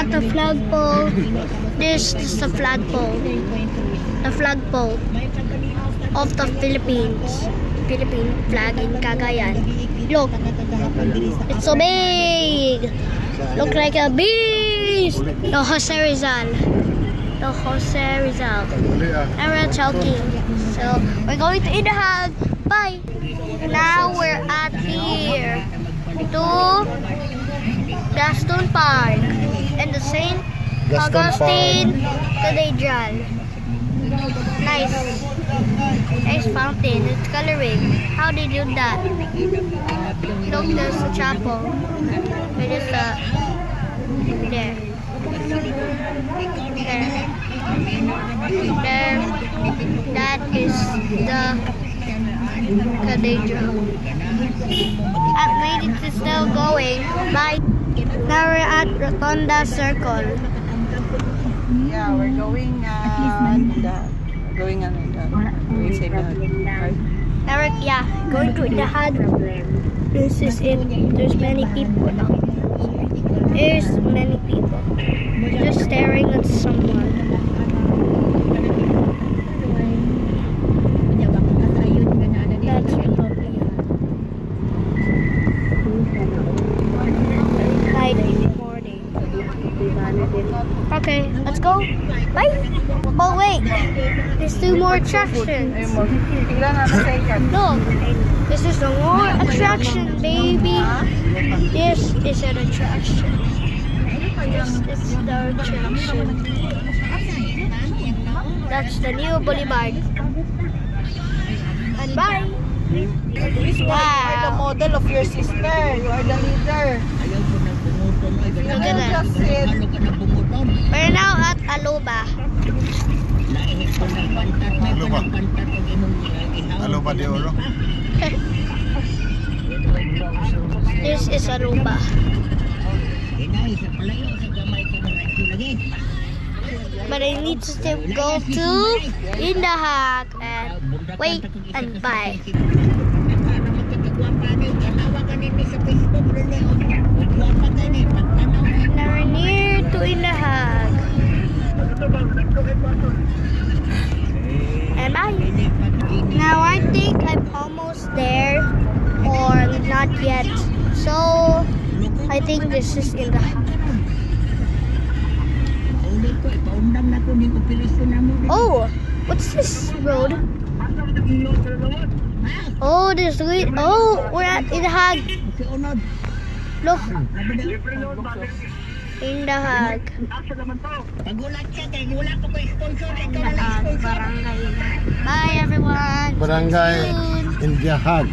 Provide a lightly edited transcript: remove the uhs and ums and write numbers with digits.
at the flagpole. This is the flagpole. The flagpole of the Philippines. Philippine flag in Cagayan. Look, it's so big. Look like a beast. The Jose Rizal. The Jose Rizal. And we're talking. So we're going to Indahag. Bye. Now we're at here to Gaston Park and the St. Augustine Cathedral. Nice. Nice fountain. It's coloring. How they do that? Look, there's a chapel. It is there. There. There. That is the cathedral. At least it's still going. Bye. Now we're at Rotonda Circle. Yeah, we're going going to Indahag. This is it. There's many people now. There's many people. Just staring at someone. That's Utopia. Night morning. Okay, let's go. Bye. Oh wait, there's 2 more attractions. Look, this is the more attraction, baby. This is an attraction. This is the attraction. That's the new Boulevard. And bye. You are the model of your sister. You are the leader. Look at that. We're now at Aloba. Aloba de Oro. This is Aloba. But I need to still go to Indahag and wait and buy. Now we're near to Indahag. And bye. Now I think I'm almost there or not yet. So I think this is Indahag. Oh, what's this road? Oh, this way. Oh, we're at Indahag. Look. Indahag. Bye everyone. Barangay Indahag.